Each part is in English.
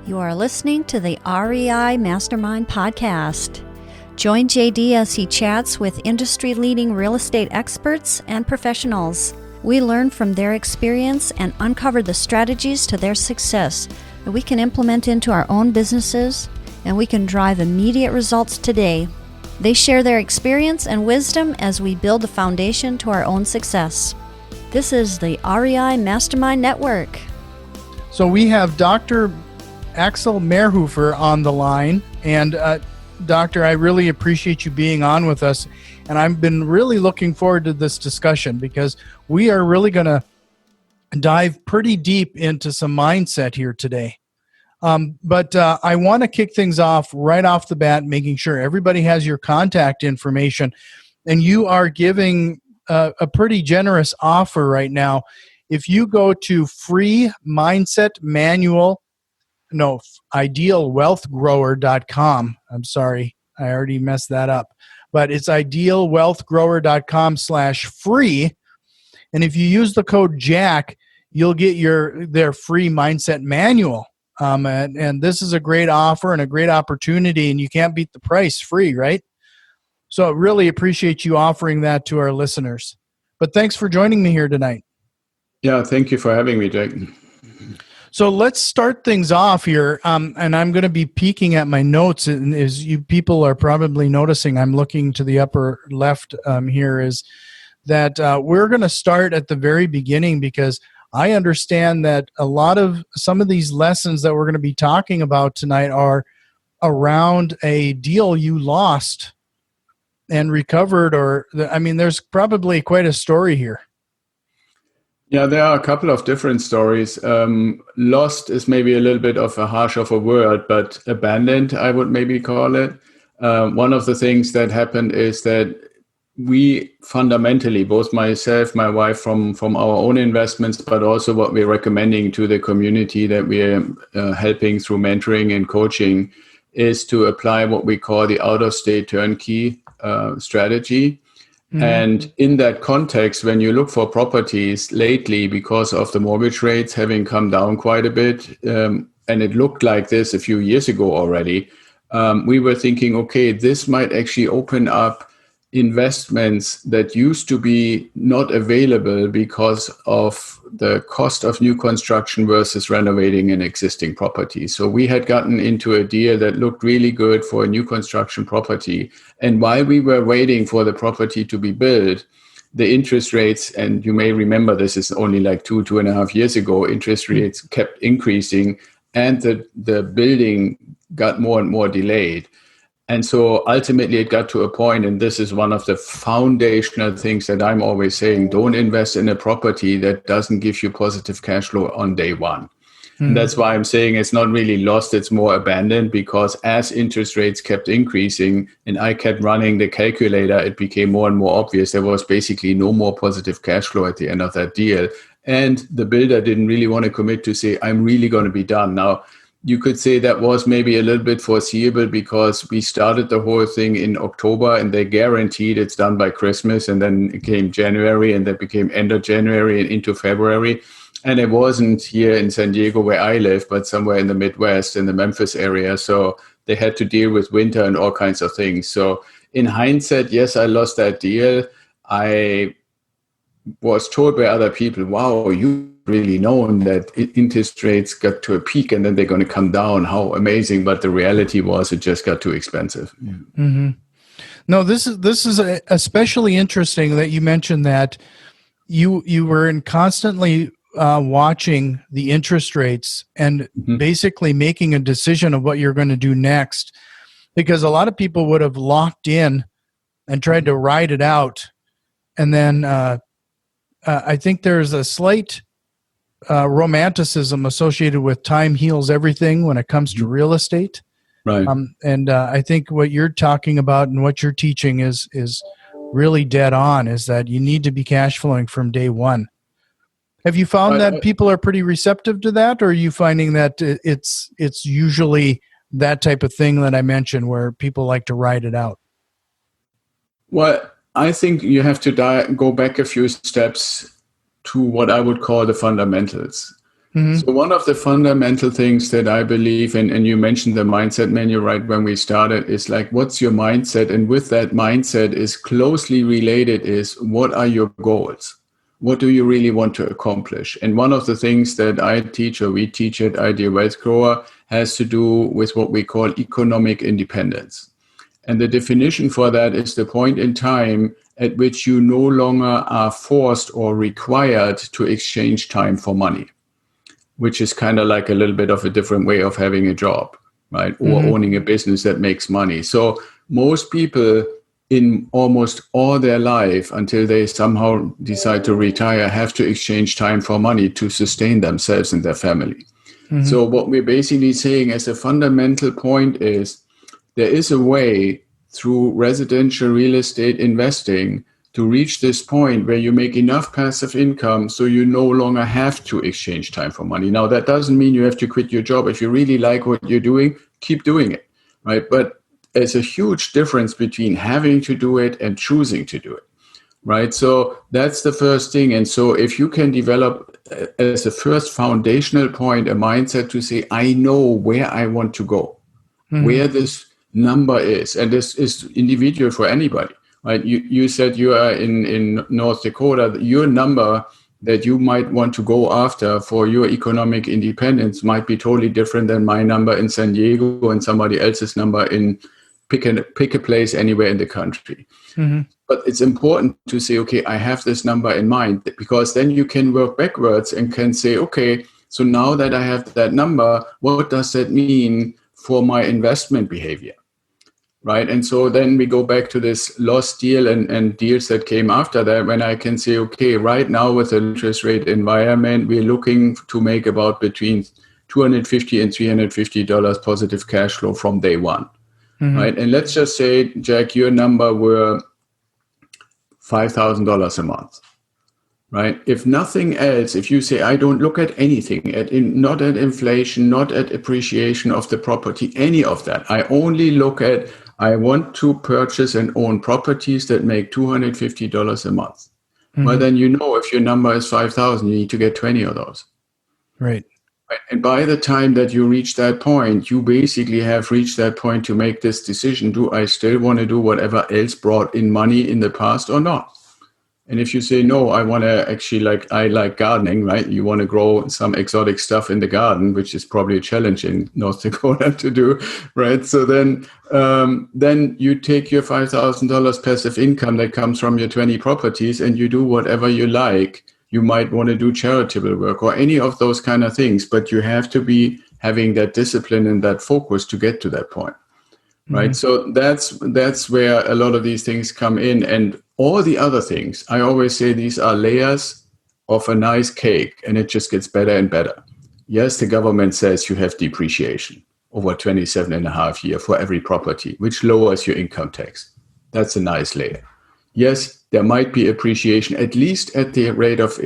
You are listening to the REI Mastermind Podcast. Join JD as he chats with industry-leading real estate experts and professionals. We learn from their experience and uncover the strategies to their success that we can implement into our own businesses, and we can drive immediate results today. They share their experience and wisdom as we build a foundation to our own success. This is the REI Mastermind Network. So we have Dr. Axel Meierhoefer on the line. And Doctor, I really appreciate you being on with us. And I've been really looking forward to this discussion because we are really going to dive pretty deep into some mindset here today. But I want to kick things off right off the bat, making sure everybody has your contact information. And you are giving a pretty generous offer right now. If you go to idealwealthgrower.com. I'm sorry, I already messed that up. But it's idealwealthgrower.com/free. And if you use the code Jack, you'll get their free mindset manual. And this is a great offer and a great opportunity, and you can't beat the price. Free, right? So I really appreciate you offering that to our listeners. But thanks for joining me here tonight. Yeah, thank you for having me, Jake. So let's start things off here, and I'm going to be peeking at my notes. And as you people are probably noticing, I'm looking to the upper left here, is that we're going to start at the very beginning because I understand that some of these lessons that we're going to be talking about tonight are around a deal you lost and recovered, there's probably quite a story here. Yeah, there are a couple of different stories. Lost is maybe a little bit of a harsh of a word, but abandoned, I would maybe call it. One of the things that happened is that we fundamentally, both myself, my wife, from our own investments, but also what we're recommending to the community that we're helping through mentoring and coaching, is to apply what we call the out-of-state turnkey strategy. Mm-hmm. And in that context, when you look for properties lately, because of the mortgage rates having come down quite a bit, and it looked like this a few years ago already, we were thinking, okay, this might actually open up investments that used to be not available because of the cost of new construction versus renovating an existing property. So we had gotten into a deal that looked really good for a new construction property. And while we were waiting for the property to be built, the interest rates, and you may remember this is only like 2.5 years ago, interest rates kept increasing and the building got more and more delayed. And so ultimately it got to a point, and this is one of the foundational things that I'm always saying, don't invest in a property that doesn't give you positive cash flow on day one. Mm-hmm. And that's why I'm saying it's not really lost, it's more abandoned, because as interest rates kept increasing and I kept running the calculator, it became more and more obvious there was basically no more positive cash flow at the end of that deal. And the builder didn't really want to commit to say, I'm really going to be done. Now, you could say that was maybe a little bit foreseeable because we started the whole thing in October and they guaranteed it's done by Christmas, and then it came January and that became end of January and into February. And it wasn't here in San Diego where I live, but somewhere in the Midwest, in the Memphis area. So they had to deal with winter and all kinds of things. So in hindsight, yes, I lost that deal. I was told by other people, wow, you really known that interest rates got to a peak and then they're going to come down. How amazing. But the reality was it just got too expensive. Mm-hmm. No, this is especially interesting that you mentioned that you were constantly watching the interest rates and mm-hmm. basically making a decision of what you're going to do next, because a lot of people would have locked in and tried to ride it out. And then I think there's a slight romanticism associated with time heals everything when it comes to real estate. Right. And I think what you're talking about and what you're teaching is really dead on, is that you need to be cash flowing from day one. Have you found that people are pretty receptive to that, or are you finding that it's usually that type of thing that I mentioned where people like to ride it out? Well, I think you have to go back a few steps to what I would call the fundamentals. So one of the fundamental things that I believe in, and you mentioned the mindset menu right when we started, is like, what's your mindset? And with that mindset is closely related is, what are your goals? What do you really want to accomplish? And one of the things that I teach, or we teach at Ideal Wealth Grower, has to do with what we call economic independence. And the definition for that is the point in time at which you no longer are forced or required to exchange time for money, which is kind of like a little bit of a different way of having a job, right? Or owning a business that makes money. So most people in almost all their life, until they somehow decide to retire, have to exchange time for money to sustain themselves and their family. So what we're basically saying as a fundamental point is, there is a way through residential real estate investing to reach this point where you make enough passive income so you no longer have to exchange time for money. Now, that doesn't mean you have to quit your job. If you really like what you're doing, keep doing it, right? But there's a huge difference between having to do it and choosing to do it, right? So that's the first thing. And so if you can develop as a first foundational point a mindset to say, I know where I want to go, where this number is, and this is individual for anybody, right? You said you are in North Dakota. Your number that you might want to go after for your economic independence might be totally different than my number in San Diego and somebody else's number in pick a place anywhere in the country. But it's important to say, okay, I have this number in mind, because then you can work backwards and can say, okay, so now that I have that number, what does that mean for my investment behavior? Right. And so then we go back to this lost deal and deals that came after that, when I can say, okay, right now with the interest rate environment, we're looking to make about between $250 and $350 positive cash flow from day one. Right. And let's just say, Jack, your number were $5,000 a month. Right. If nothing else, if you say, I don't look at anything, not at inflation, not at appreciation of the property, any of that. I only look at, I want to purchase and own properties that make $250 a month. Well, then if your number is 5,000, you need to get 20 of those. Right. And by the time that you reach that point, you basically have reached that point to make this decision. Do I still want to do whatever else brought in money in the past or not? And if you say, no, I want to actually I like gardening, right? You want to grow some exotic stuff in the garden, which is probably a challenge in North Dakota to do, right? So then you take your $5,000 passive income that comes from your 20 properties and you do whatever you like. You might want to do charitable work or any of those kind of things, but you have to be having that discipline and that focus to get to that point. Right. So that's where a lot of these things come in. And all the other things, I always say these are layers of a nice cake, and it just gets better and better. Yes, the government says you have depreciation over 27 and a half years for every property, which lowers your income tax. That's a nice layer. Yes, there might be appreciation, at least at the rate of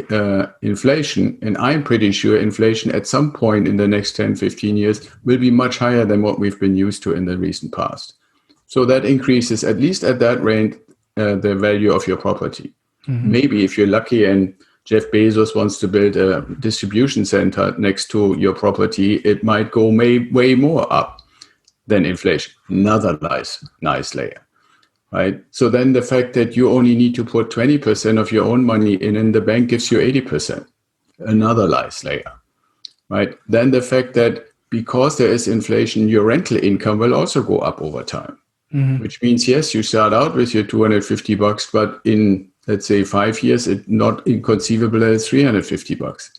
inflation. And I'm pretty sure inflation at some point in the next 10, 15 years will be much higher than what we've been used to in the recent past. So that increases, at least at that rate, the value of your property. Maybe if you're lucky and Jeff Bezos wants to build a distribution center next to your property, it might go way more up than inflation. Another nice layer. Right. So then the fact that you only need to put 20% of your own money in and the bank gives you 80%, another nice layer. Right. Then the fact that because there is inflation, your rental income will also go up over time, which means, yes, you start out with your $250, but in, let's say, 5 years, it's not inconceivable that it's $350.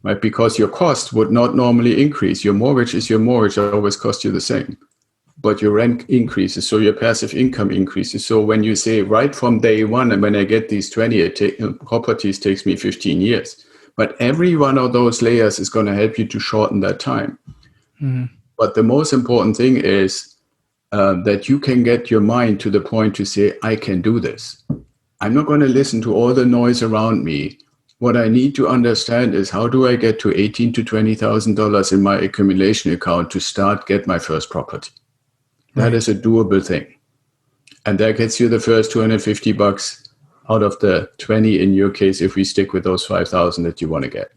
Right. Because your cost would not normally increase. Your mortgage is your mortgage, it always costs you the same. But your rent increases, so your passive income increases. So when you say right from day one, and when I get these 20 properties takes me 15 years. But every one of those layers is going to help you to shorten that time. But the most important thing is that you can get your mind to the point to say, I can do this. I'm not going to listen to all the noise around me. What I need to understand is, how do I get to $18,000 to $20,000 in my accumulation account to get my first property? That is a doable thing. And that gets you the first $250 out of the 20 in your case, if we stick with those 5,000 that you want to get.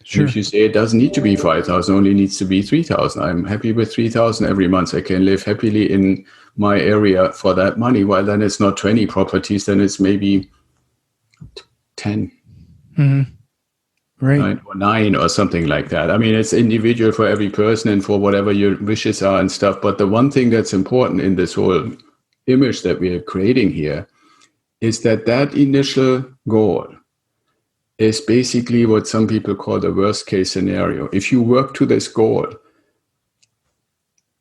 Sure. If you say it doesn't need to be 5,000, only needs to be 3,000. I'm happy with 3,000 every month. I can live happily in my area for that money. Well, then it's not 20 properties, then it's maybe 10. Mm-hmm. Right. Or 9 or something like that. I mean, it's individual for every person and for whatever your wishes are and stuff. But the one thing that's important in this whole image that we are creating here is that initial goal is basically what some people call the worst case scenario. If you work to this goal,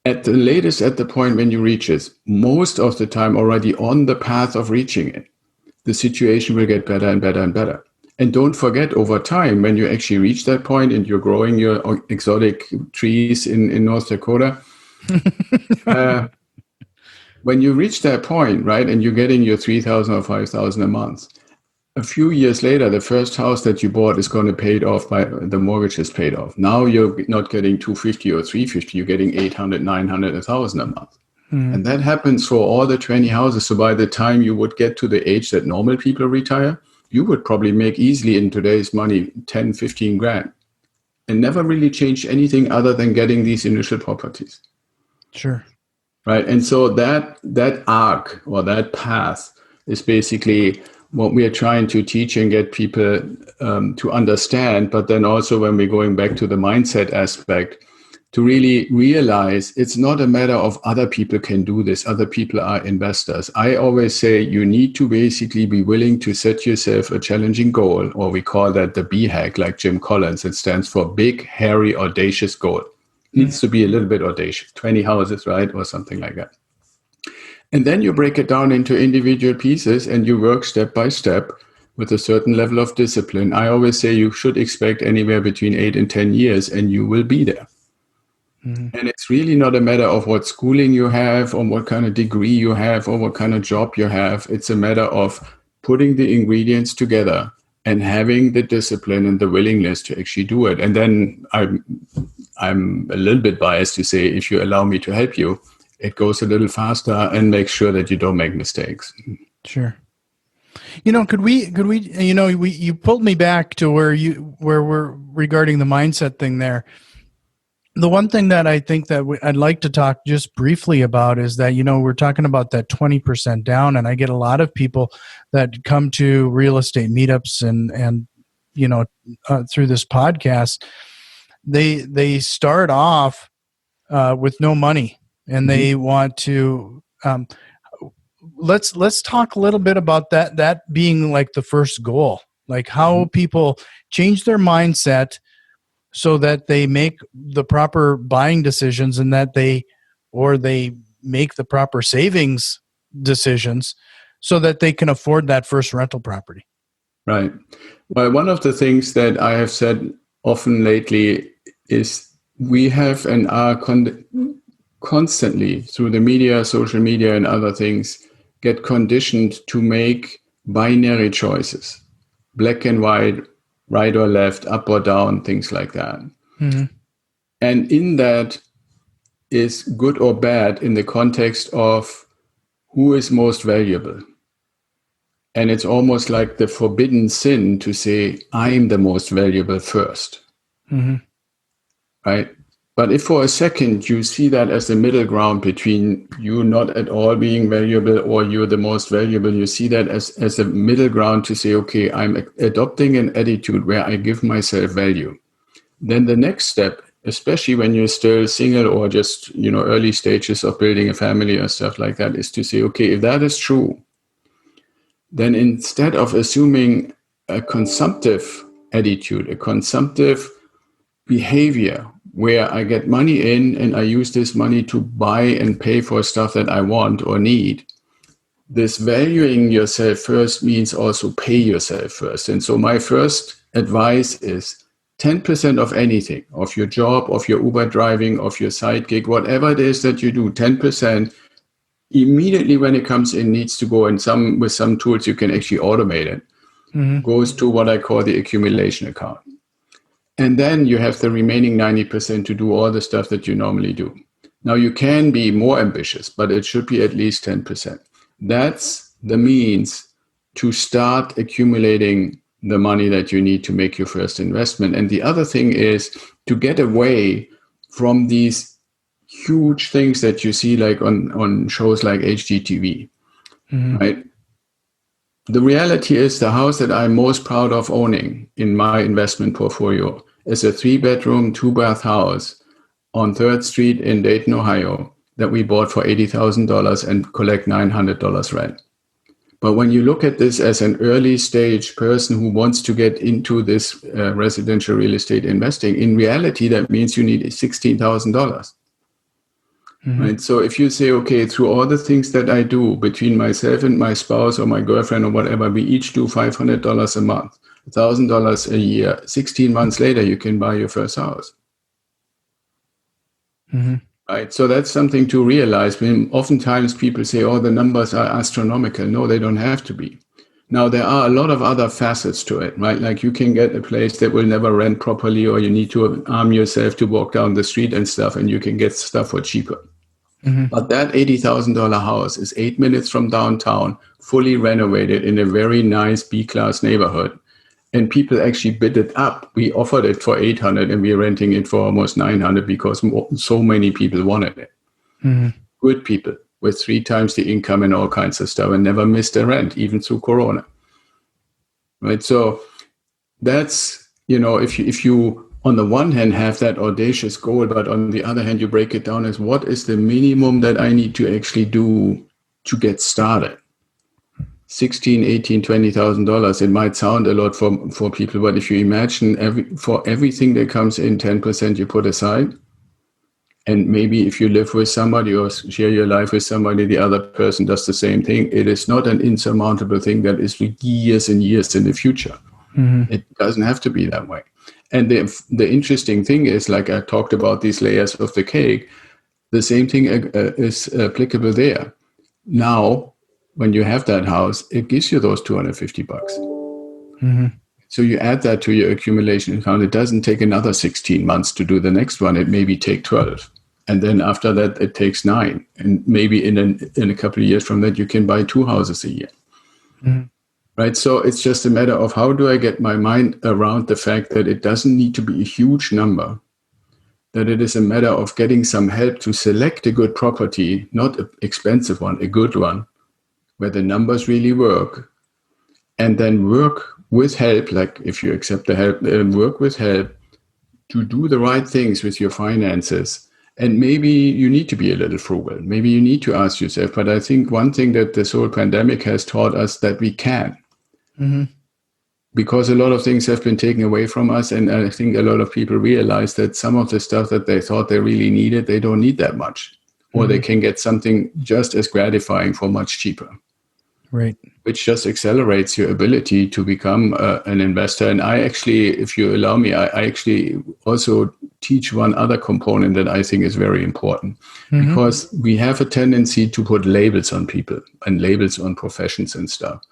at the latest, at the point when you reach it, most of the time already on the path of reaching it, the situation will get better and better and better. And don't forget, over time, when you actually reach that point and you're growing your exotic trees in North Dakota, when you reach that point, right, and you're getting your 3,000 or 5,000 a month, a few years later, the first house that you bought is going to pay it off by the mortgage is paid off. Now you're not getting 250 or 350, you're getting 800, 900, 1,000 a month. Mm-hmm. And that happens for all the 20 houses. So by the time you would get to the age that normal people retire, you would probably make easily in today's money 10, 15 grand and never really change anything other than getting these initial properties. Sure. Right. And so that arc or that path is basically what we are trying to teach and get people to understand. But then also when we're going back to the mindset aspect, to really realize it's not a matter of other people can do this, other people are investors. I always say you need to basically be willing to set yourself a challenging goal, or we call that the BHAG, like Jim Collins. It stands for big, hairy, audacious goal. It needs to be a little bit audacious, 20 houses, right? Or something like that. And then you break it down into individual pieces and you work step by step with a certain level of discipline. I always say you should expect anywhere between 8 and 10 years and you will be there. Mm-hmm. And it's really not a matter of what schooling you have or what kind of degree you have or what kind of job you have. It's a matter of putting the ingredients together and having the discipline and the willingness to actually do it. And then I'm a little bit biased to say, if you allow me to help you, it goes a little faster and make sure that you don't make mistakes. Sure. Could we, you pulled me back to where we're regarding the mindset thing there. The one thing that I think that I'd like to talk just briefly about is that, we're talking about that 20% down, and I get a lot of people that come to real estate meetups and through this podcast, they start off with no money. And they want to, let's talk a little bit about that being like the first goal, like how people change their mindset so that they make the proper buying decisions and that they make the proper savings decisions so that they can afford that first rental property. Right. Well, one of the things that I have said often lately is we have and are constantly through the media, social media and other things get conditioned to make binary choices, black and white, right or left, up or down, things like that. Mm-hmm. And in that is good or bad in the context of who is most valuable. And it's almost like the forbidden sin to say, I'm the most valuable first. Mm-hmm. Right? But if for a second you see that as the middle ground between you not at all being valuable or you're the most valuable, you see that as a middle ground to say, okay, I'm adopting an attitude where I give myself value. Then the next step, especially when you're still single or just, early stages of building a family or stuff like that, is to say, okay, if that is true, then instead of assuming a consumptive attitude, a consumptive behavior, where I get money in and I use this money to buy and pay for stuff that I want or need. This valuing yourself first means also pay yourself first. And so my first advice is 10% of anything, of your job, of your Uber driving, of your side gig, whatever it is that you do, 10% immediately when it comes in needs to go, and with some tools you can actually automate it, goes to what I call the accumulation account. And then you have the remaining 90% to do all the stuff that you normally do. Now, you can be more ambitious, but it should be at least 10%. That's the means to start accumulating the money that you need to make your first investment. And the other thing is to get away from these huge things that you see like on shows like HGTV, right? The reality is the house that I'm most proud of owning in my investment portfolio is a 3-bedroom, 2-bath house on 3rd Street in Dayton, Ohio, that we bought for $80,000 and collect $900 rent. But when you look at this as an early stage person who wants to get into this residential real estate investing, in reality, that means you need $16,000. Right? So if you say, okay, through all the things that I do between myself and my spouse or my girlfriend or whatever, we each do $500 a month, $1,000 a year, 16 months later, you can buy your first house. Right. So that's something to realize. When oftentimes people say, oh, the numbers are astronomical. No, they don't have to be. Now, there are a lot of other facets to it, right? Like you can get a place that will never rent properly, or you need to arm yourself to walk down the street and stuff, and you can get stuff for cheaper. But that $80,000 house is 8 minutes from downtown, fully renovated in a very nice B-class neighborhood. And people actually bid it up. We offered it for $800 and we're renting it for almost $900 because so many people wanted it. Good people with 3 times the income and all kinds of stuff and never missed a rent, even through Corona. Right. So that's, if you on the one hand have that audacious goal, but on the other hand, you break it down as what is the minimum that I need to actually do to get started? $16,000, $18,000, $20,000. It might sound a lot for people, but if you imagine for everything that comes in, 10% you put aside, and maybe if you live with somebody or share your life with somebody, the other person does the same thing. It is not an insurmountable thing that is for years and years in the future. It doesn't have to be that way. And the interesting thing is, like I talked about these layers of the cake, the same thing is applicable there. Now, when you have that house, it gives you those $250. So you add that to your accumulation account. It doesn't take another 16 months to do the next one. It maybe take 12. And then after that, it takes 9. And maybe in a couple of years from that, you can buy 2 houses a year. Right? So it's just a matter of how do I get my mind around the fact that it doesn't need to be a huge number, that it is a matter of getting some help to select a good property, not an expensive one, a good one, where the numbers really work, and then work with help, like if you accept the help, work with help to do the right things with your finances. And maybe you need to be a little frugal. Maybe you need to ask yourself, but I think one thing that this whole pandemic has taught us that we can. Because a lot of things have been taken away from us, and I think a lot of people realize that some of the stuff that they thought they really needed, they don't need that much. Or they can get something just as gratifying for much cheaper. Right. Which just accelerates your ability to become an investor. And I actually, if you allow me, I actually also teach one other component that I think is very important. Because we have a tendency to put labels on people and labels on professions and stuff.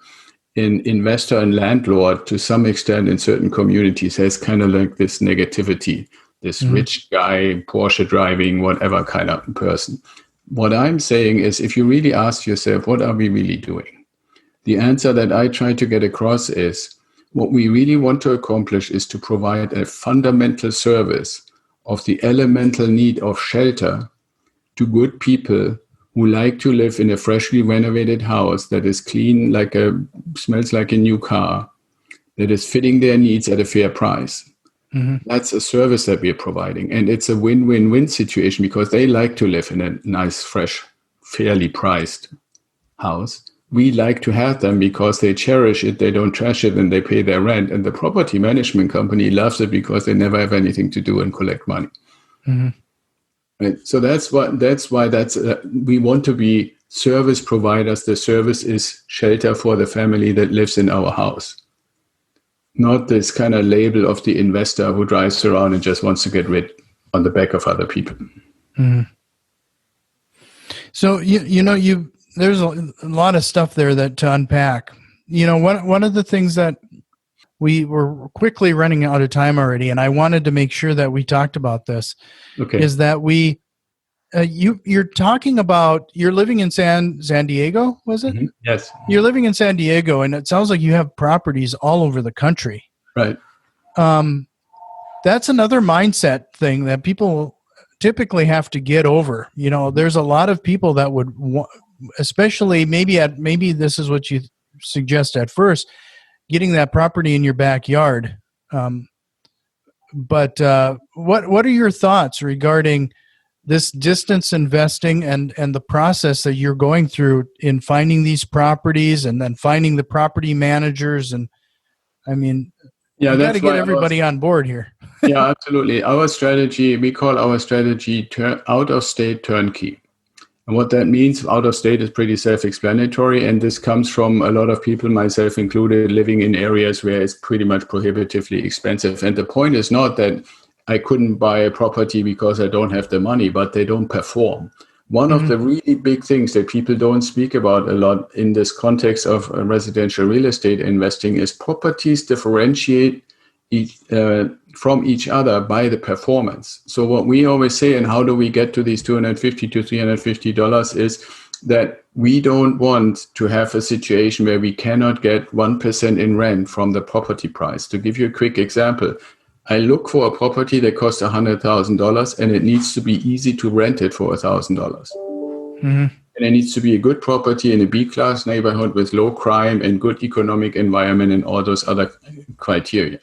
In investor and landlord, to some extent in certain communities, has kind of like this negativity, this rich guy, Porsche driving, whatever kind of person. What I'm saying is, if you really ask yourself, what are we really doing? The answer that I try to get across is, what we really want to accomplish is to provide a fundamental service of the elemental need of shelter to good people who like to live in a freshly renovated house that is clean, smells like a new car, that is fitting their needs at a fair price. That's a service that we're providing. And it's a win-win-win situation because they like to live in a nice, fresh, fairly priced house. We like to have them because they cherish it, they don't trash it, and they pay their rent. And the property management company loves it because they never have anything to do and collect money. Right? So that's why we want to be service providers. The service is shelter for the family that lives in our house. Not this kind of label of the investor who drives around and just wants to get rid on the back of other people. So, there's a lot of stuff there to unpack. One of the things that we were quickly running out of time already, and I wanted to make sure that we talked about this, is that we you're talking about you're living in San Diego, was it? Mm-hmm. Yes. You're living in San Diego, and it sounds like you have properties all over the country. Right. That's another mindset thing that people typically have to get over. There's a lot of people that would, especially maybe this is what you suggest at first, getting that property in your backyard. But what are your thoughts regarding this distance investing and the process that you're going through in finding these properties and then finding the property managers? And I mean, you got to get everybody on board here. Yeah, absolutely. We call our strategy out-of-state turnkey. And what that means, out-of-state, is pretty self-explanatory. And this comes from a lot of people, myself included, living in areas where it's pretty much prohibitively expensive. And the point is not that I couldn't buy a property because I don't have the money, but they don't perform. One of the really big things that people don't speak about a lot in this context of residential real estate investing is properties differentiate from each other by the performance. So what we always say, and how do we get to these $250 to $350, is that we don't want to have a situation where we cannot get 1% in rent from the property price. To give you a quick example, I look for a property that costs $100,000 and it needs to be easy to rent it for $1,000. And it needs to be a good property in a B-class neighborhood with low crime and good economic environment and all those other criteria.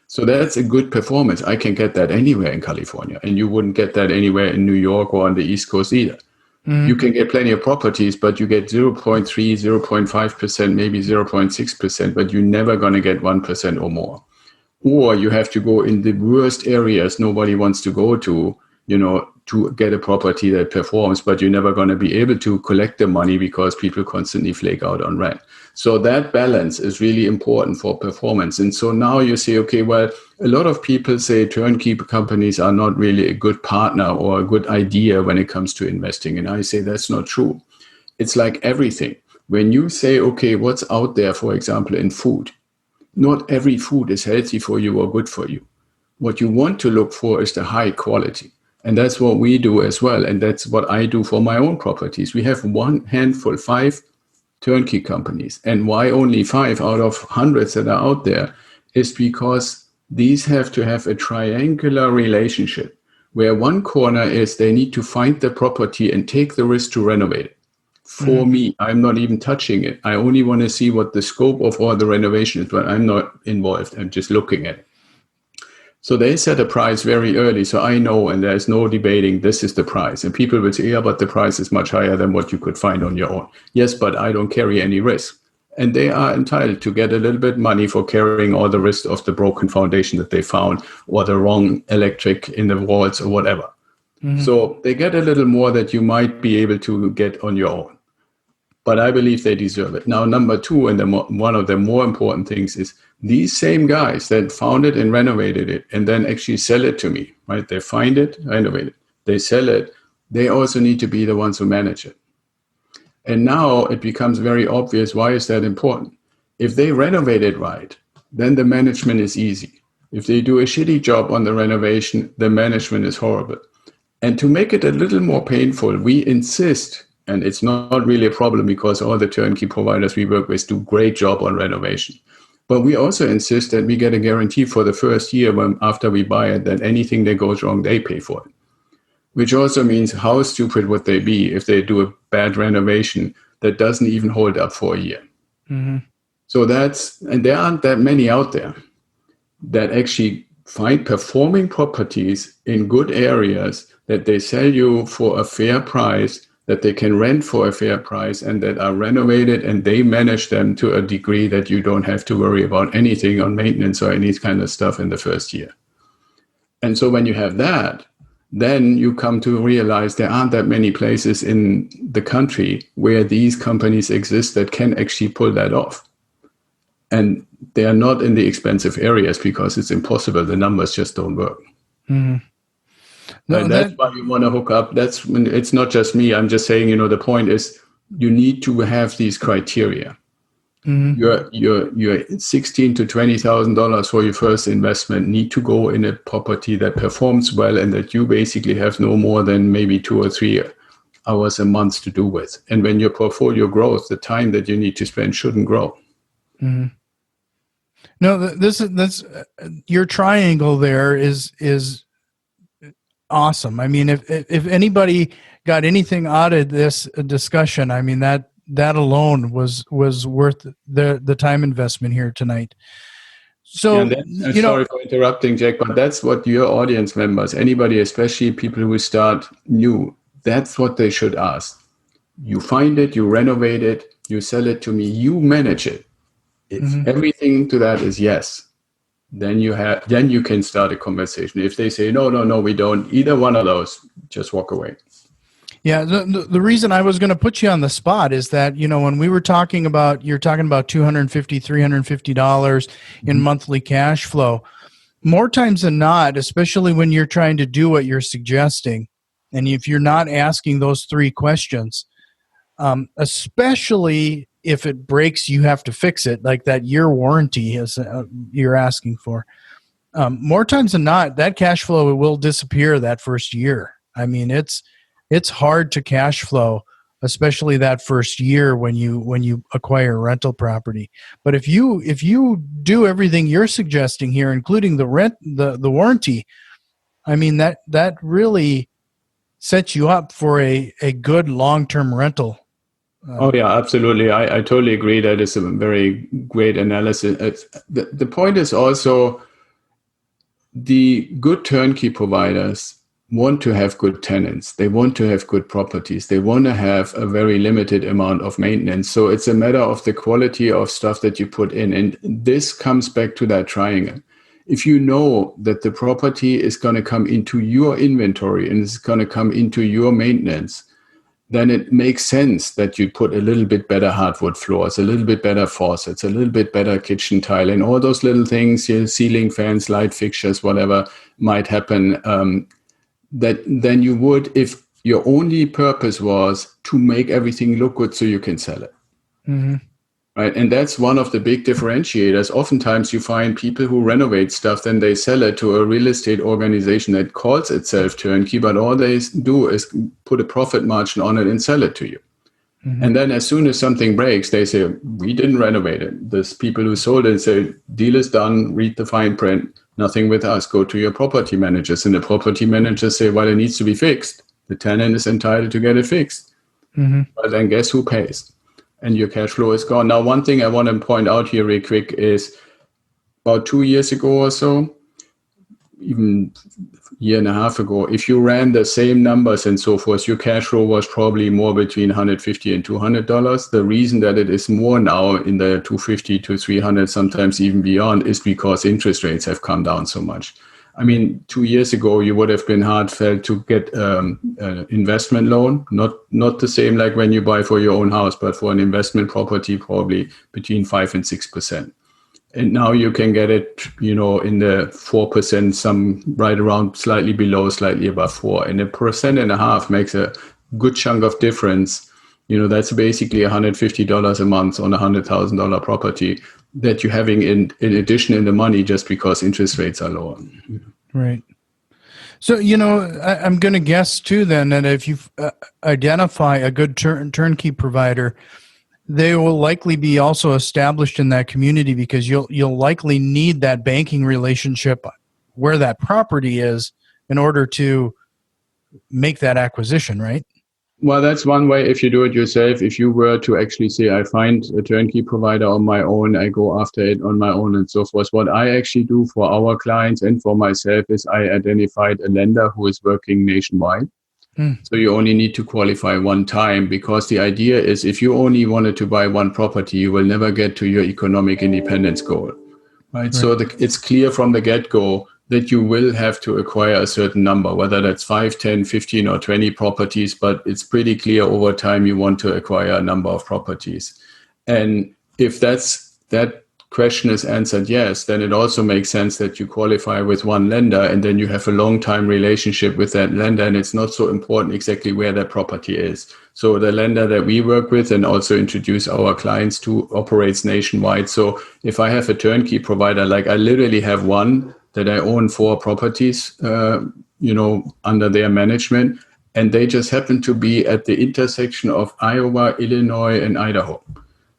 So that's a good performance. I can get that anywhere in California, and you wouldn't get that anywhere in New York or on the East Coast either. You can get plenty of properties, but you get 0.3, 0.5%, maybe 0.6%, but you're never going to get 1% or more. Or you have to go in the worst areas nobody wants to go to, to get a property that performs, but you're never going to be able to collect the money because people constantly flake out on rent. So that balance is really important for performance. And so now you say, okay, well, a lot of people say turnkey companies are not really a good partner or a good idea when it comes to investing. And I say that's not true. It's like everything. When you say, okay, what's out there, for example, in food, not every food is healthy for you or good for you. What you want to look for is the high quality. And that's what we do as well. And that's what I do for my own properties. We have one handful, 5 turnkey companies. And why only 5 out of hundreds that are out there is because these have to have a triangular relationship where one corner is they need to find the property and take the risk to renovate it. For me, I'm not even touching it. I only want to see what the scope of all the renovation is, but I'm not involved. I'm just looking at it. So they set a price very early. So I know, and there's no debating, this is the price. And people will say, yeah, but the price is much higher than what you could find on your own. Yes, but I don't carry any risk. And they are entitled to get a little bit money for carrying all the risk of the broken foundation that they found or the wrong electric in the walls or whatever. So they get a little more that you might be able to get on your own. But I believe they deserve it. Now, number 2, and one of the more important things is these same guys that found it and renovated it and then actually sell it to me, right? They find it, renovate it, they sell it. They also need to be the ones who manage it. And now it becomes very obvious, why is that important? If they renovate it right, then the management is easy. If they do a shitty job on the renovation, the management is horrible. And to make it a little more painful, we insist, and it's not really a problem because all the turnkey providers we work with do a great job on renovation. But we also insist that we get a guarantee for the first year after we buy it that anything that goes wrong, they pay for it. Which also means how stupid would they be if they do a bad renovation that doesn't even hold up for a year. So and there aren't that many out there that actually find performing properties in good areas that they sell you for a fair price, that they can rent for a fair price, and that are renovated, and they manage them to a degree that you don't have to worry about anything on maintenance or any kind of stuff in the first year. And so when you have that, then you come to realize there aren't that many places in the country where these companies exist that can actually pull that off. And they are not in the expensive areas because it's impossible. The numbers just don't work. And that's why you want to hook up. It's not just me. I'm just saying, the point is you need to have these criteria. Your $16,000 to $20,000 for your first investment need to go in a property that performs well and that you basically have no more than maybe 2 or 3 hours a month to do with. And when your portfolio grows, the time that you need to spend shouldn't grow. Mm-hmm. No, that's your triangle there is awesome. I mean, if anybody got anything out of this discussion, I mean that alone was worth the time investment here tonight. So, I'm sorry for interrupting, Jack, but that's what your audience members, anybody, especially people who start new, that's what they should ask. You find it, you renovate it, you sell it to me, you manage it. If everything to that is yes, then you can start a conversation. If they say no, we don't, either one of those, just walk away. Yeah, the reason I was going to put you on the spot is that, when we were talking about, you're talking about $250, $350 in monthly cash flow, more times than not, especially when you're trying to do what you're suggesting, and if you're not asking those 3 questions, especially if it breaks, you have to fix it, like that year warranty is you're asking for. More times than not, that cash flow will disappear that first year. I mean, it's hard to cash flow, especially that first year when you acquire a rental property. But if you do everything you're suggesting here, including the rent, the warranty, I mean that really sets you up for a good long-term rental. Oh yeah, absolutely. I totally agree. That is a very great analysis. The point is also the good turnkey providers want to have good tenants. They want to have good properties. They want to have a very limited amount of maintenance. So it's a matter of the quality of stuff that you put in. And this comes back to that triangle. If you know that the property is going to come into your inventory and it's going to come into your maintenance, then it makes sense that you put a little bit better hardwood floors, a little bit better faucets, a little bit better kitchen tile, and all those little things, ceiling fans, light fixtures, whatever might happen, than you would if your only purpose was to make everything look good so you can sell it. Mm-hmm. Right? And that's one of the big differentiators. Oftentimes you find people who renovate stuff, then they sell it to a real estate organization that calls itself turnkey, but all they do is put a profit margin on it and sell it to you. Mm-hmm. And then as soon as something breaks, they say, we didn't renovate it. There's people who sold it and say, deal is done, read the fine print, nothing with us, go to your property managers. And the property managers say, well, it needs to be fixed. The tenant is entitled to get it fixed. Mm-hmm. But then guess who pays? And your cash flow is gone. Now, one thing I want to point out here real quick is about 2 years ago or so, even a year and a half ago, if you ran the same numbers and so forth, your cash flow was probably more between $150 and $200. The reason that it is more now in the $250 to $300, sometimes even beyond, is because interest rates have come down so much. I mean, 2 years ago, you would have been hard-felt to get an investment loan, not the same like when you buy for your own house, but for an investment property, probably between 5% and 6%. And now you can get it, in the 4%, some right around slightly below, slightly above 4%. And 1.5% makes a good chunk of difference. That's basically $150 a month on a $100,000 property that you're having in addition in the money just because interest rates are lower. Right. So, I'm going to guess too then that if you identify a good turnkey provider, they will likely be also established in that community because you'll likely need that banking relationship where that property is in order to make that acquisition, right? Well, that's one way if you do it yourself. If you were to actually say, I find a turnkey provider on my own, I go after it on my own and so forth. What I actually do for our clients and for myself is I identified a lender who is working nationwide. So you only need to qualify one time because the idea is if you only wanted to buy one property, you will never get to your economic independence goal. Right? So it's clear from the get-go that you will have to acquire a certain number, whether that's 5, 10, 15, or 20 properties, but it's pretty clear over time you want to acquire a number of properties. And if that question is answered yes, then it also makes sense that you qualify with one lender, and then you have a long time relationship with that lender, and it's not so important exactly where that property is. So the lender that we work with and also introduce our clients to operates nationwide. So if I have a turnkey provider, like I literally have one that I own 4 properties, under their management, and they just happen to be at the intersection of Iowa, Illinois, and Idaho.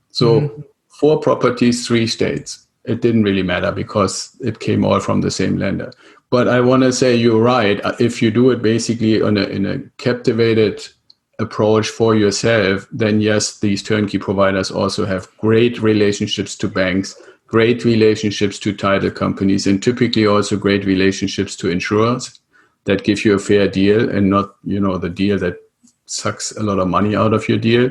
So 4 properties, 3 states. It didn't really matter because it came all from the same lender. But I want to say you're right. If you do it basically in a captivated approach for yourself, then yes, these turnkey providers also have great relationships to banks, great relationships to title companies, and typically also great relationships to insurers that give you a fair deal and not, the deal that sucks a lot of money out of your deal.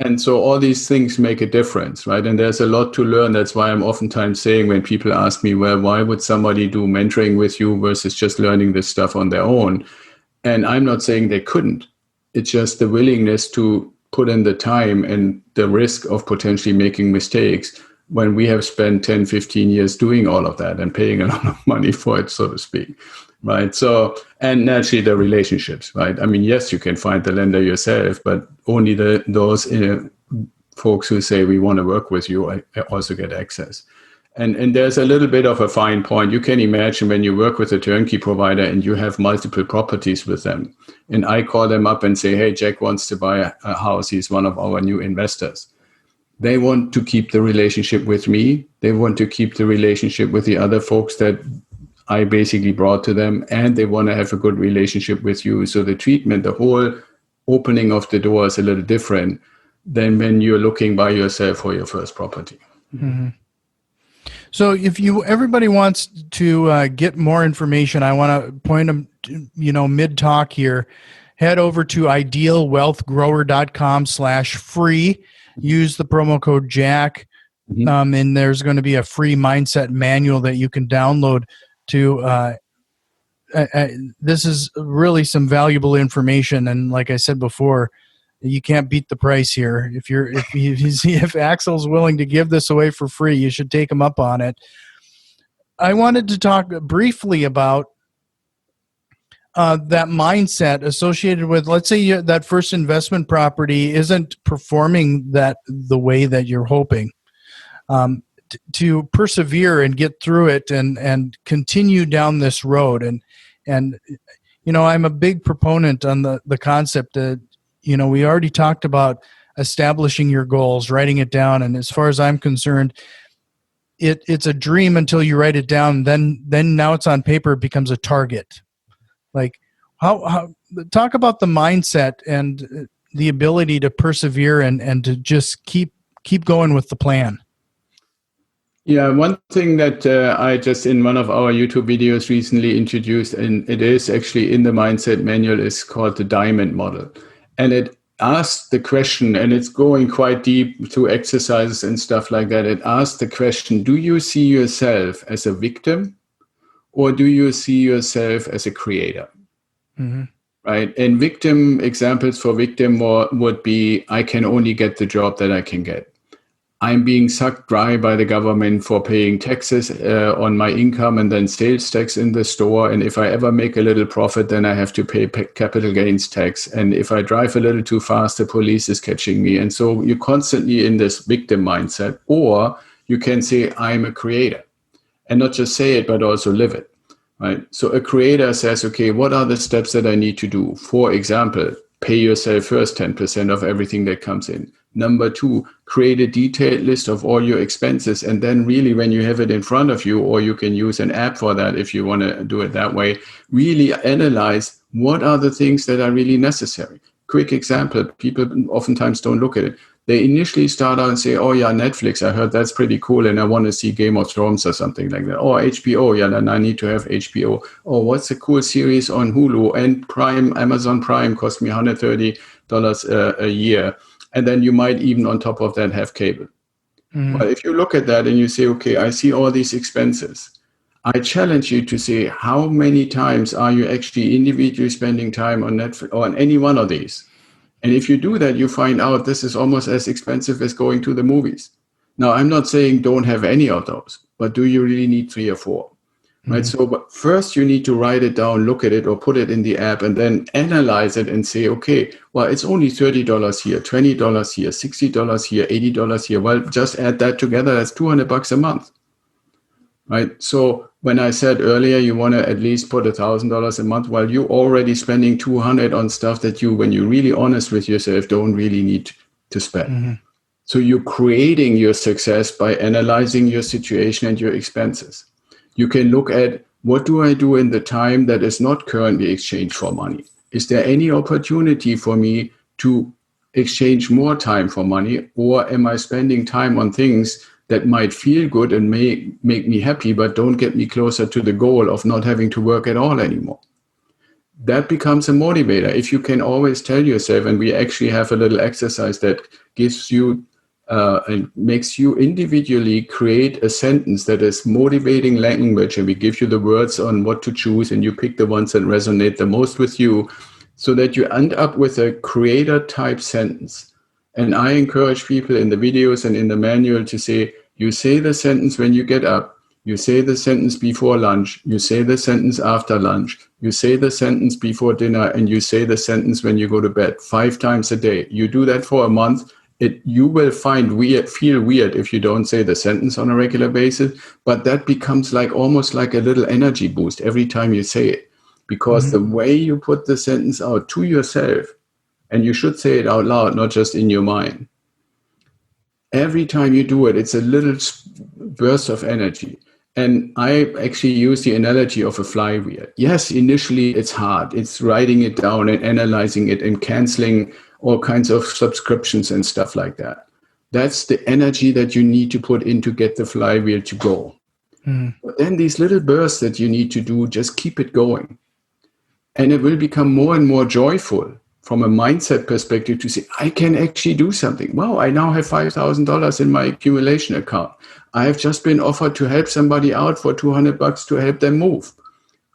And so all these things make a difference, right? And there's a lot to learn. That's why I'm oftentimes saying when people ask me, well, why would somebody do mentoring with you versus just learning this stuff on their own? And I'm not saying they couldn't. It's just the willingness to put in the time and the risk of potentially making mistakes when we have spent 10, 15 years doing all of that and paying a lot of money for it, so to speak. Right. So, and naturally the relationships, right? I mean, yes, you can find the lender yourself, but only those folks who say we want to work with you also get access. And there's a little bit of a fine point. You can imagine when you work with a turnkey provider and you have multiple properties with them, and I call them up and say, hey, Jack wants to buy a house. He's one of our new investors. They want to keep the relationship with me. They want to keep the relationship with the other folks that I basically brought to them, and they want to have a good relationship with you. So the treatment, the whole opening of the door is a little different than when you're looking by yourself for your first property. So if everybody wants to get more information, I want to point them, mid-talk here, head over to idealwealthgrower.com/free. Use the promo code Jack, and there's going to be a free mindset manual that you can download this is really some valuable information, and like I said before, you can't beat the price here. If Axel's willing to give this away for free, you should take him up on it. I wanted to talk briefly about that mindset associated with, let's say that first investment property isn't performing the way that you're hoping. To persevere and get through it and continue down this road. And I'm a big proponent on the concept that, we already talked about establishing your goals, writing it down. And as far as I'm concerned, it's a dream until you write it down. Then now it's on paper, it becomes a target. Like how talk about the mindset and the ability to persevere and to just keep going with the plan. Yeah, one thing that I just in one of our YouTube videos recently introduced, and it is actually in the mindset manual, is called the diamond model. And it asks the question, and it's going quite deep through exercises and stuff like that. It asks the question, do you see yourself as a victim or do you see yourself as a creator? Right? And victim examples for victim would be, I can only get the job that I can get. I'm being sucked dry by the government for paying taxes on my income and then sales tax in the store. And if I ever make a little profit, then I have to pay capital gains tax. And if I drive a little too fast, the police is catching me. And so you're constantly in this victim mindset. Or you can say, I'm a creator. And not just say it, but also live it. Right? So a creator says, okay, what are the steps that I need to do? For example, pay yourself first 10% of everything that comes in. Number 2, create a detailed list of all your expenses. And then really when you have it in front of you, or you can use an app for that if you want to do it that way, really analyze what are the things that are really necessary. Quick example, people oftentimes don't look at it. They initially start out and say, oh yeah, Netflix, I heard that's pretty cool and I want to see Game of Thrones or something like that. Or HBO, yeah, then I need to have HBO. Or what's a cool series on Hulu and Prime, Amazon Prime cost me $130 a year. And then you might even on top of that have cable. But if you look at that and you say, okay, I see all these expenses, I challenge you to say, how many times are you actually individually spending time on Netflix or on any one of these? And if you do that, you find out this is almost as expensive as going to the movies. Now, I'm not saying don't have any of those, but do you really need 3 or 4? Right. So but first you need to write it down, look at it, or put it in the app, and then analyze it and say, okay, well, it's only $30 here, $20 here, $60 here, $80 here. Well, just add that together. That's $200 a month. Right. So when I said earlier, you want to at least put $1,000 a month, well, you're already spending 200 on stuff that you, when you're really honest with yourself, don't really need to spend. Mm-hmm. So you're creating your success by analyzing your situation and your expenses. You can look at, what do I do in the time that is not currently exchanged for money? Is there any opportunity for me to exchange more time for money? Or am I spending time on things that might feel good and may make me happy, but don't get me closer to the goal of not having to work at all anymore? That becomes a motivator. If you can always tell yourself, and we actually have a little exercise that gives you and makes you individually create a sentence that is motivating language, and we give you the words on what to choose, and you pick the ones that resonate the most with you, so that you end up with a creator type sentence. And I encourage people in the videos and in the manual to say, you say the sentence when you get up, you say the sentence before lunch, you say the sentence after lunch, you say the sentence before dinner, and you say the sentence when you go to bed 5 times a day. You do that for a month. You will feel weird if you don't say the sentence on a regular basis, but that becomes like almost like a little energy boost every time you say it, because the way you put the sentence out to yourself, and you should say it out loud, not just in your mind. Every time you do it, it's a little burst of energy. And I actually use the analogy of a flywheel. Yes, initially it's hard. It's writing it down and analyzing it and canceling all kinds of subscriptions and stuff like that. That's the energy that you need to put in to get the flywheel to go. But then these little bursts that you need to do, just keep it going. And it will become more and more joyful from a mindset perspective to say, I can actually do something. Wow, I now have $5,000 in my accumulation account. I have just been offered to help somebody out for $200 to help them move.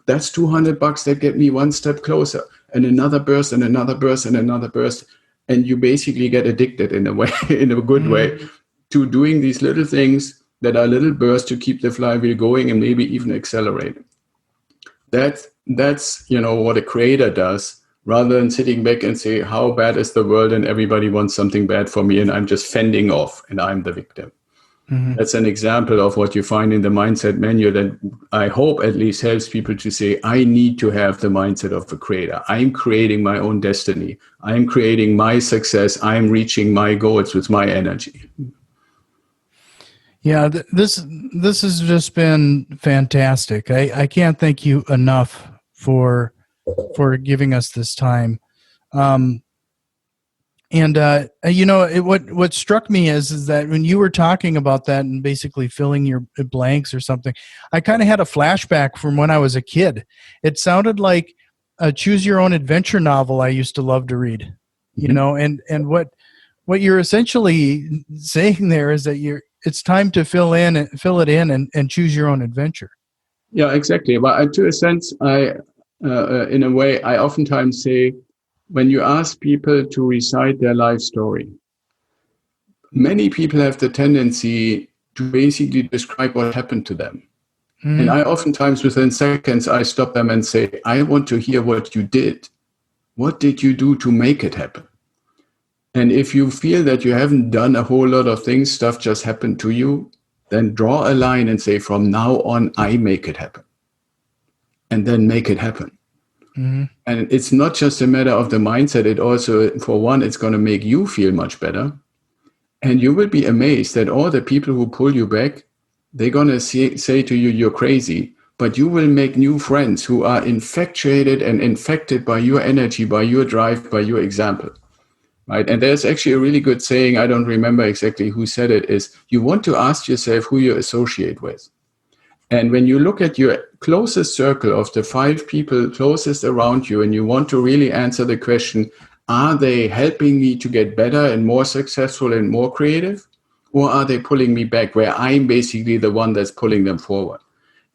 That's $200 that get me one step closer, and another burst and another burst and another burst. And you basically get addicted in a way, in a good way, to doing these little things that are little bursts to keep the flywheel going and maybe even accelerating. That's what a creator does, rather than sitting back and say, how bad is the world and everybody wants something bad for me and I'm just fending off and I'm the victim. That's an example of what you find in the mindset manual that I hope at least helps people to say, I need to have the mindset of a creator. I'm creating my own destiny. I'm creating my success. I'm reaching my goals with my energy. Yeah, this has just been fantastic. I can't thank you enough for giving us this time. What struck me is that when you were talking about that and basically filling your blanks or something, I kind of had a flashback from when I was a kid. It sounded like a choose your own adventure novel I used to love to read. And what you're essentially saying there is that it's time to fill it in and choose your own adventure. Yeah, exactly. But to a sense, in a way, I oftentimes say, when you ask people to recite their life story, many people have the tendency to basically describe what happened to them. And I oftentimes, within seconds, I stop them and say, I want to hear what you did. What did you do to make it happen? And if you feel that you haven't done a whole lot of things, stuff just happened to you, then draw a line and say, from now on, I make it happen. And then make it happen. And it's not just a matter of the mindset. It also, for one, it's going to make you feel much better. And you will be amazed that all the people who pull you back, they're going to say to you, you're crazy. But you will make new friends who are infatuated and infected by your energy, by your drive, by your example. Right? And there's actually a really good saying, I don't remember exactly who said it, is you want to ask yourself who you associate with. And when you look at your closest circle of the 5 people closest around you, and you want to really answer the question, are they helping me to get better and more successful and more creative? Or are they pulling me back, where I'm basically the one that's pulling them forward?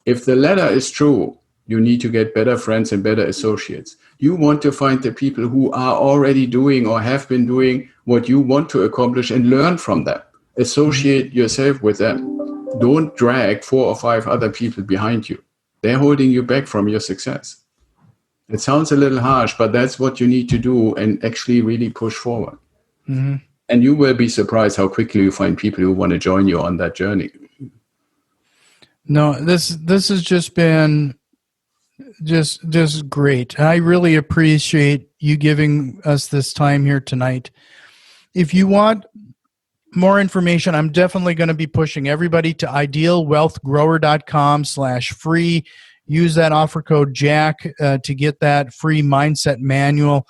If the latter is true, you need to get better friends and better associates. You want to find the people who are already doing or have been doing what you want to accomplish and learn from them. Associate yourself with them. Don't drag 4 or 5 other people behind you. They're holding you back from your success. It sounds a little harsh, but that's what you need to do and actually really push forward. Mm-hmm. And you will be surprised how quickly you find people who want to join you on that journey. No, this has just been just great. I really appreciate you giving us this time here tonight. If you want more information, I'm definitely going to be pushing everybody to idealwealthgrower.com/free. Use that offer code Jack to get that free mindset manual.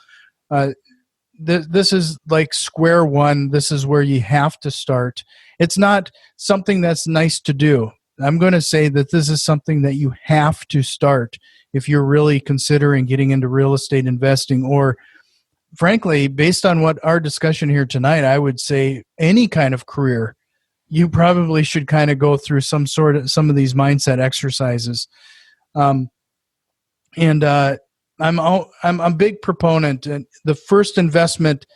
This is like square one. This is where you have to start. It's not something that's nice to do. I'm going to say that this is something that you have to start if you're really considering getting into real estate investing, or frankly, based on what our discussion here tonight, I would say any kind of career, you probably should kind of go through some of these mindset exercises. I'm a big proponent, and the first investment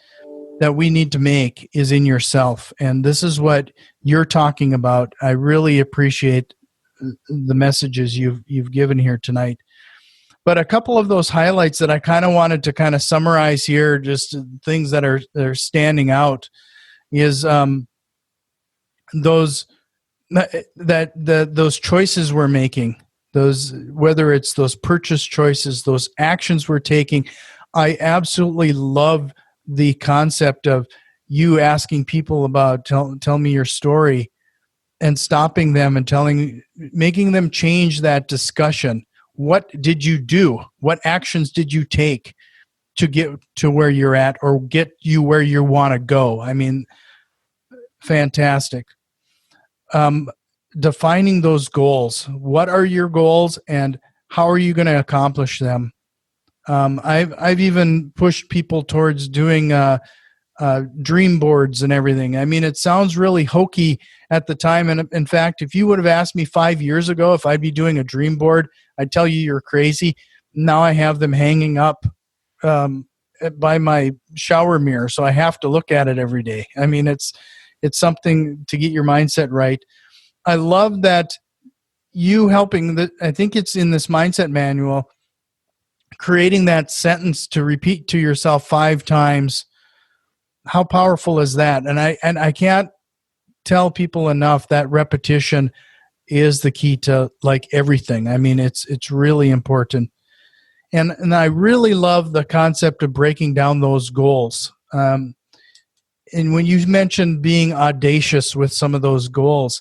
that we need to make is in yourself. And this is what you're talking about. I really appreciate the messages you've given here tonight. But a couple of those highlights that I kind of wanted to kind of summarize here, just things that are standing out, is those choices we're making. Whether it's those purchase choices, those actions we're taking. I absolutely love the concept of you asking people about tell me your story, and stopping them and making them change that discussion. What did you do? What actions did you take to get to where you're at, or get you where you want to go? I mean, fantastic. Defining those goals. What are your goals, and how are you going to accomplish them? I've even pushed people towards doing dream boards and everything. I mean, it sounds really hokey at the time. And in fact, if you would have asked me 5 years ago if I'd be doing a dream board, I'd tell you you're crazy. Now I have them hanging up by my shower mirror, so I have to look at it every day. I mean, it's something to get your mindset right. I love that you helping. I think it's in this mindset manual, creating that sentence to repeat to yourself 5 times. How powerful is that? And I can't tell people enough that repetition is the key to like everything. I mean, it's really important. And I really love the concept of breaking down those goals. And when you mentioned being audacious with some of those goals,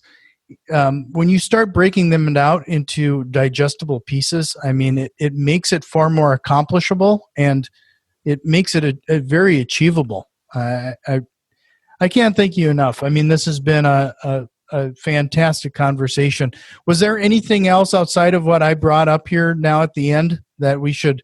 when you start breaking them out into digestible pieces, I mean, it makes it far more accomplishable, and it makes it a very achievable. I can't thank you enough. I mean, this has been a fantastic conversation. Was there anything else outside of what I brought up here now at the end that we should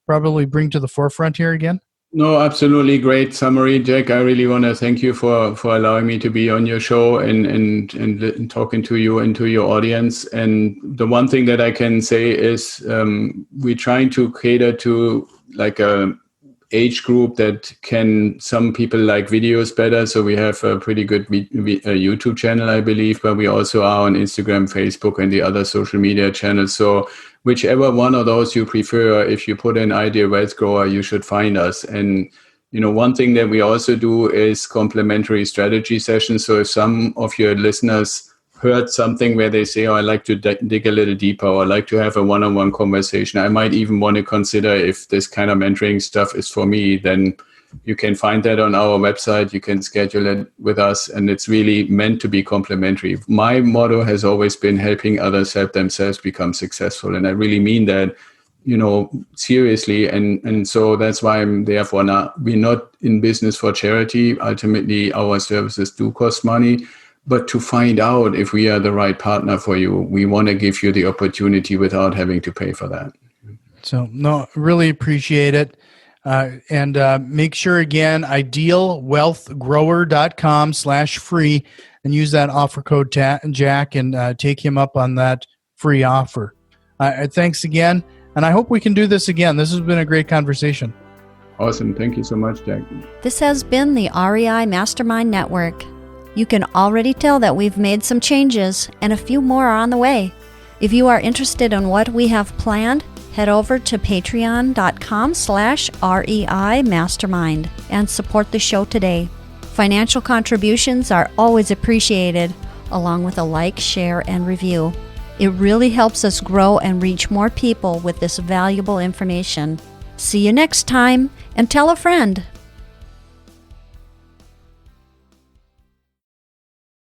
probably bring to the forefront here again? No, absolutely great summary, Jack. I really want to thank you for allowing me to be on your show and talking to you and to your audience. And the one thing that I can say is we're trying to cater to like a age group that some people like videos better. So we have a pretty good YouTube channel, I believe, but we also are on Instagram, Facebook, and the other social media channels. So whichever one of those you prefer, if you put in Ideal Wealth Grower, you should find us. And, one thing that we also do is complementary strategy sessions. So if some of your listeners heard something where they say, I'd like to dig a little deeper, or I'd like to have a one-on-one conversation, I might even want to consider if this kind of mentoring stuff is for me, then you can find that on our website. You can schedule it with us, and it's really meant to be complementary. My motto has always been helping others help themselves become successful, and I really mean that, seriously. And so that's why we're not in business for charity. Ultimately, our services do cost money. But to find out if we are the right partner for you, we want to give you the opportunity without having to pay for that. So, no, really appreciate it. And make sure, again, idealwealthgrower.com/free, and use that offer code Jack, and take him up on that free offer. Thanks again. And I hope we can do this again. This has been a great conversation. Awesome. Thank you so much, Jack. This has been the REI Mastermind Network. You can already tell that we've made some changes, and a few more are on the way. If you are interested in what we have planned, head over to patreon.com/REI Mastermind and support the show today. Financial contributions are always appreciated, along with a like, share, and review. It really helps us grow and reach more people with this valuable information. See you next time, and tell a friend.